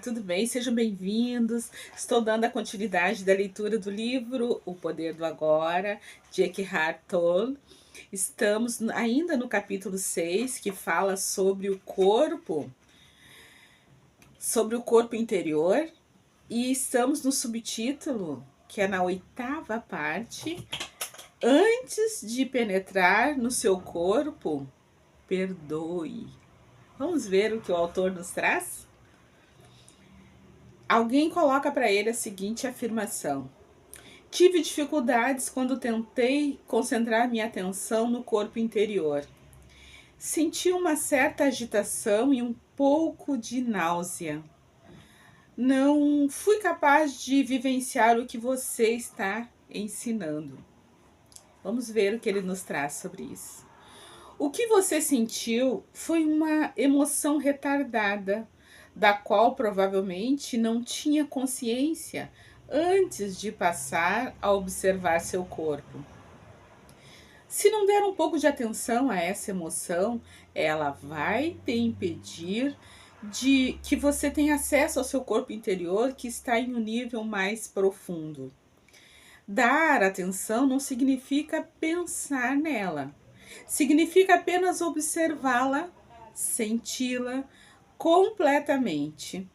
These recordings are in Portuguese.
tudo bem? Sejam bem-vindos. Estou dando a continuidade da leitura do livro O Poder do Agora, de Eckhart Tolle. Estamos ainda no capítulo 6, que fala sobre o corpo interior, e estamos no subtítulo, que é na 8ª parte. Antes de penetrar no seu corpo, perdoe. Vamos ver o que o autor nos traz? Alguém coloca para ele a seguinte afirmação: tive dificuldades quando tentei concentrar minha atenção no corpo interior. Senti uma certa agitação e um pouco de náusea. Não fui capaz de vivenciar o que você está ensinando. Vamos ver o que ele nos traz sobre isso. O que você sentiu foi uma emoção retardada, da qual provavelmente não tinha consciência antes de passar a observar seu corpo. Se não der um pouco de atenção a essa emoção, ela vai te impedir de que você tenha acesso ao seu corpo interior, que está em um nível mais profundo. Dar atenção não significa pensar nela. Significa apenas observá-la, senti-la completamente.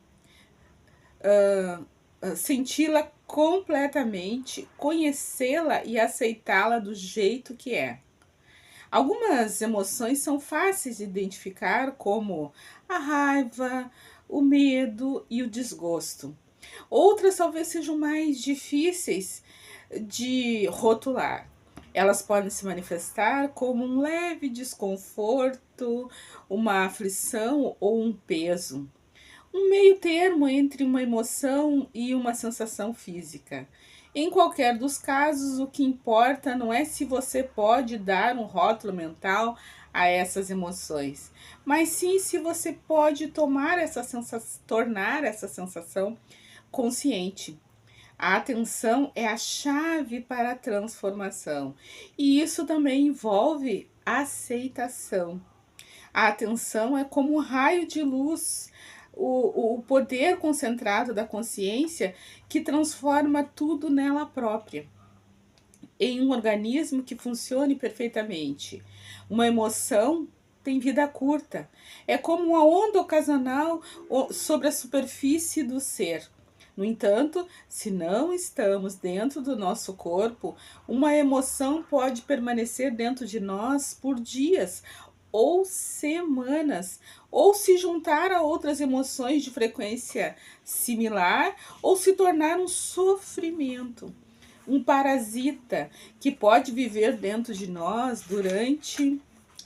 Senti-la completamente, conhecê-la e aceitá-la do jeito que é. Algumas emoções são fáceis de identificar, como a raiva, o medo e o desgosto. Outras talvez sejam mais difíceis de rotular. Elas podem se manifestar como um leve desconforto, uma aflição ou um peso. Um meio termo entre uma emoção e uma sensação física. Em qualquer dos casos, o que importa não é se você pode dar um rótulo mental a essas emoções, mas sim se você pode tornar essa sensação consciente. A atenção é a chave para a transformação, e isso também envolve aceitação. A atenção é como um raio de luz, o poder concentrado da consciência que transforma tudo nela própria, em um organismo que funcione perfeitamente. Uma emoção tem vida curta, é como uma onda ocasional sobre a superfície do ser. No entanto, se não estamos dentro do nosso corpo, uma emoção pode permanecer dentro de nós por dias ou semanas, ou se juntar a outras emoções de frequência similar, ou se tornar um sofrimento, um parasita que pode viver dentro de nós durante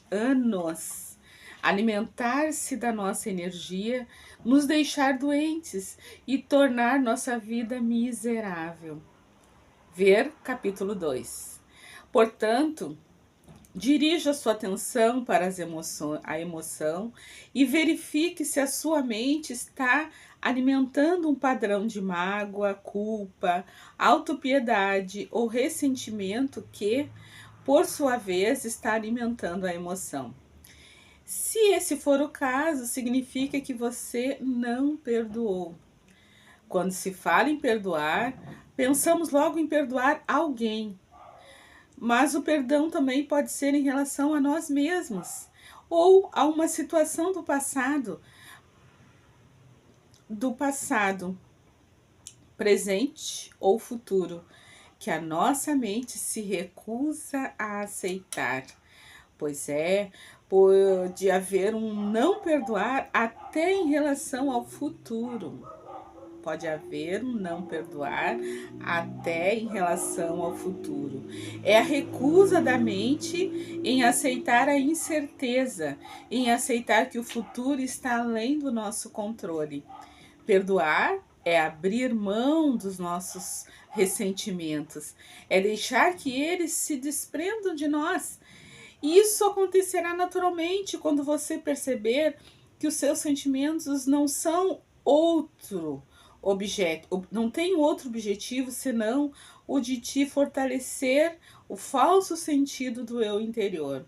anos, alimentar-se da nossa energia, nos deixar doentes e tornar nossa vida miserável. Ver capítulo 2. Portanto, dirija sua atenção para a emoção e verifique se a sua mente está alimentando um padrão de mágoa, culpa, autopiedade ou ressentimento que, por sua vez, está alimentando a emoção. Se esse for o caso, significa que você não perdoou. Quando se fala em perdoar, pensamos logo em perdoar alguém. Mas o perdão também pode ser em relação a nós mesmos ou a uma situação do passado, presente ou futuro, que a nossa mente se recusa a aceitar. Pode haver um não perdoar até em relação ao futuro. Pode haver um não perdoar até em relação ao futuro. É a recusa da mente em aceitar a incerteza, em aceitar que o futuro está além do nosso controle. Perdoar é abrir mão dos nossos ressentimentos, é deixar que eles se desprendam de nós. E isso acontecerá naturalmente quando você perceber que os seus sentimentos não são outro objeto, não tem outro objetivo senão o de te fortalecer o falso sentido do eu interior.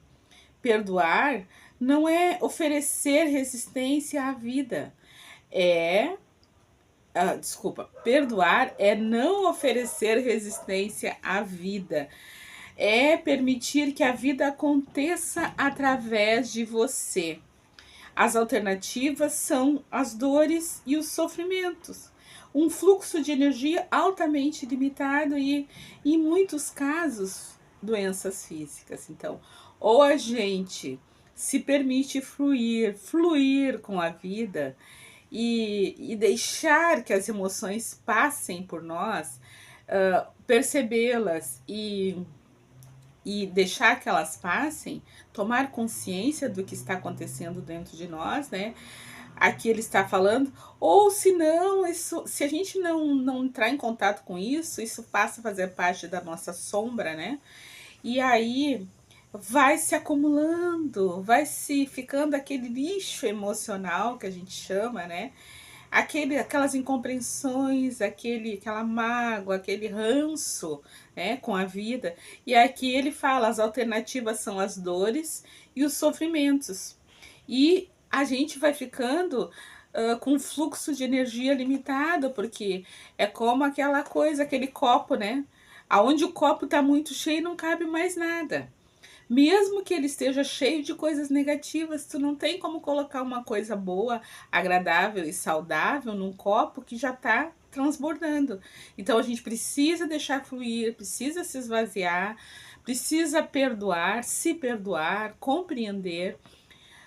Perdoar não é oferecer resistência à vida, é Desculpa, perdoar é não oferecer resistência à vida, é permitir que a vida aconteça através de você. As alternativas são as dores e os sofrimentos. Um fluxo de energia altamente limitado e, em muitos casos, doenças físicas. Então, ou a gente se permite fluir com a vida e deixar que as emoções passem por nós, percebê-las e deixar que elas passem, tomar consciência do que está acontecendo dentro de nós, né? Aqui ele está falando, ou se não, isso, se a gente não entrar em contato com isso, isso passa a fazer parte da nossa sombra, né? E aí vai se acumulando, vai se ficando aquele lixo emocional que a gente chama, né? Aquelas incompreensões, aquela mágoa, aquele ranço, né, com a vida. E aqui ele fala, as alternativas são as dores e os sofrimentos. E a gente vai ficando com um fluxo de energia limitado, porque é como aquela coisa, aquele copo, né? Aonde o copo está muito cheio, não cabe mais nada. Mesmo que ele esteja cheio de coisas negativas, tu não tem como colocar uma coisa boa, agradável e saudável num copo que já está transbordando. Então a gente precisa deixar fluir, precisa se esvaziar, precisa perdoar, se perdoar, compreender,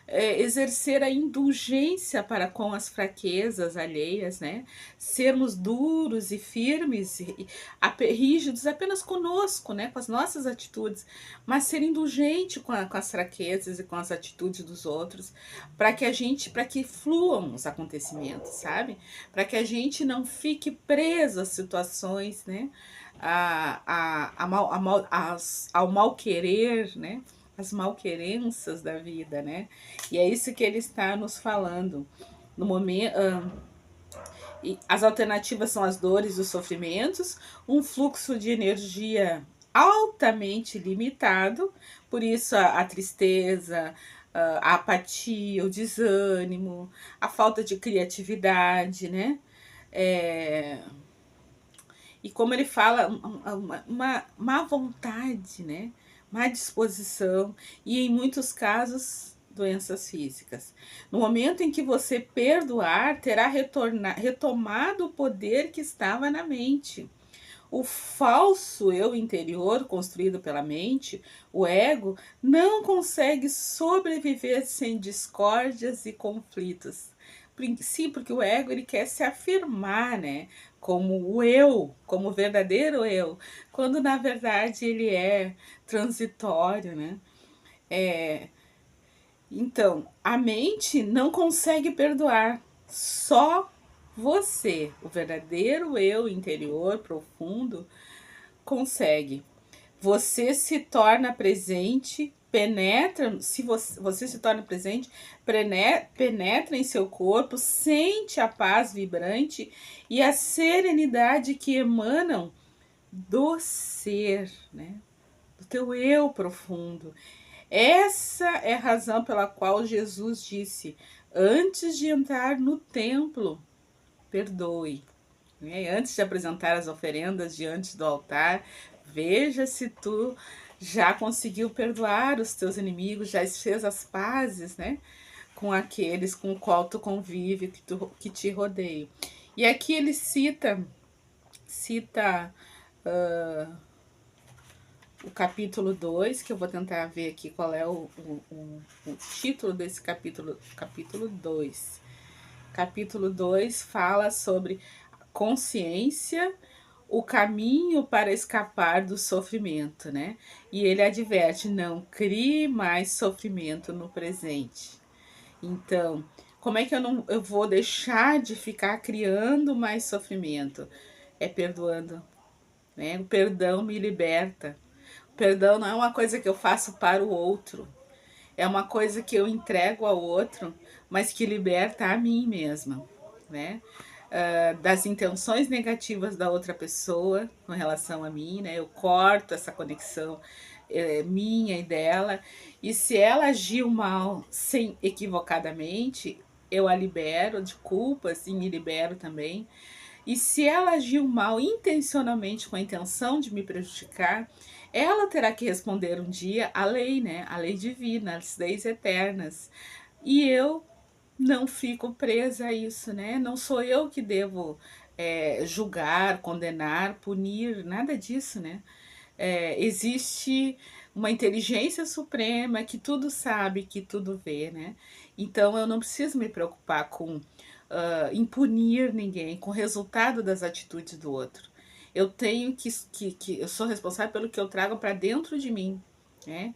exercer a indulgência para com as fraquezas alheias, né? Sermos duros e firmes, rígidos apenas conosco, né? Com as nossas atitudes, mas ser indulgente com as fraquezas e com as atitudes dos outros, para que fluam os acontecimentos, sabe? Para que a gente não fique preso às situações, né? Ao mal querer, né? As malquerenças da vida, né? E é isso que ele está nos falando. No momento, as alternativas são as dores e os sofrimentos, um fluxo de energia altamente limitado, por isso a tristeza, a apatia, o desânimo, a falta de criatividade, né? E como ele fala, uma má vontade, né? Má disposição e, em muitos casos, doenças físicas. No momento em que você perdoar, terá retomado o poder que estava na mente. O falso eu interior, construído pela mente, o ego, não consegue sobreviver sem discórdias e conflitos. Sim, porque o ego ele quer se afirmar, né? Como o eu, como o verdadeiro eu, quando na verdade ele é transitório, né? Então, a mente não consegue perdoar, só você, o verdadeiro eu interior profundo, consegue. Você se torna presente, penetra, se você se torna presente, penetra em seu corpo, sente a paz vibrante e a serenidade que emanam do ser, né? Do teu eu profundo. Essa é a razão pela qual Jesus disse: antes de entrar no templo, perdoe. Antes de apresentar as oferendas diante do altar, veja se tu já conseguiu perdoar os teus inimigos, já fez as pazes, né? Com aqueles com o qual tu convive, que te rodeiam. E aqui ele cita o capítulo 2, que eu vou tentar ver aqui qual é o título desse capítulo 2. Capítulo 2 fala sobre consciência, o caminho para escapar do sofrimento, né? E ele adverte, não crie mais sofrimento no presente. Então, como é que eu vou deixar de ficar criando mais sofrimento? É perdoando, né? O perdão me liberta. O perdão não é uma coisa que eu faço para o outro. É uma coisa que eu entrego ao outro, mas que liberta a mim mesma, né? Das intenções negativas da outra pessoa com relação a mim, né? Eu corto essa conexão minha e dela. E se ela agiu mal sem equivocadamente, eu a libero de culpas e me libero também. E se ela agiu mal intencionalmente com a intenção de me prejudicar, ela terá que responder um dia à lei, né? A lei divina, as leis eternas. E eu não fico presa a isso, né? Não sou eu que devo julgar, condenar, punir, nada disso, né? Existe uma inteligência suprema que tudo sabe, que tudo vê, né? Então eu não preciso me preocupar com impunir ninguém, com o resultado das atitudes do outro. Eu tenho que eu sou responsável pelo que eu trago para dentro de mim, né?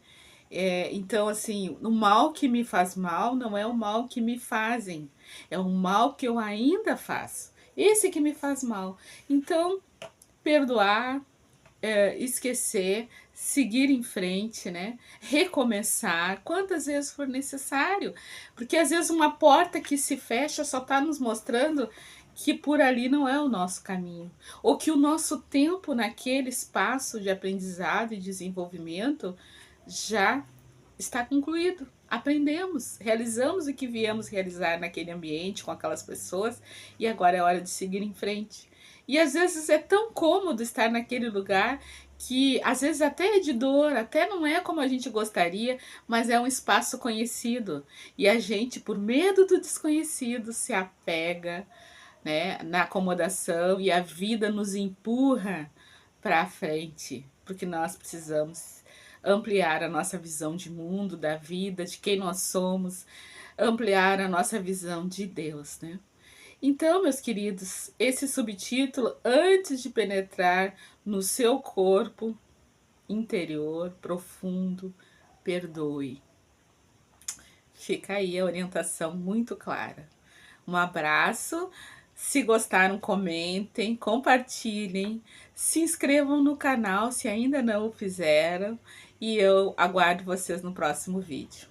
Então, assim, o mal que me faz mal não é o mal que me fazem, é o mal que eu ainda faço. Esse que me faz mal. Então, perdoar, esquecer, seguir em frente, né? Recomeçar quantas vezes for necessário, porque às vezes uma porta que se fecha só está nos mostrando que por ali não é o nosso caminho, ou que o nosso tempo naquele espaço de aprendizado e desenvolvimento já está concluído. Aprendemos, realizamos o que viemos realizar naquele ambiente, com aquelas pessoas, e agora é hora de seguir em frente. E às vezes é tão cômodo estar naquele lugar que às vezes até é de dor, até não é como a gente gostaria, mas é um espaço conhecido. E a gente, por medo do desconhecido, se apega, né, na acomodação e a vida nos empurra para frente, porque nós precisamos ampliar a nossa visão de mundo, da vida, de quem nós somos, ampliar a nossa visão de Deus, né? Então, meus queridos, esse subtítulo, antes de penetrar no seu corpo interior, profundo, perdoe. Fica aí a orientação muito clara. Um abraço. Se gostaram, comentem, compartilhem, se inscrevam no canal se ainda não o fizeram e eu aguardo vocês no próximo vídeo.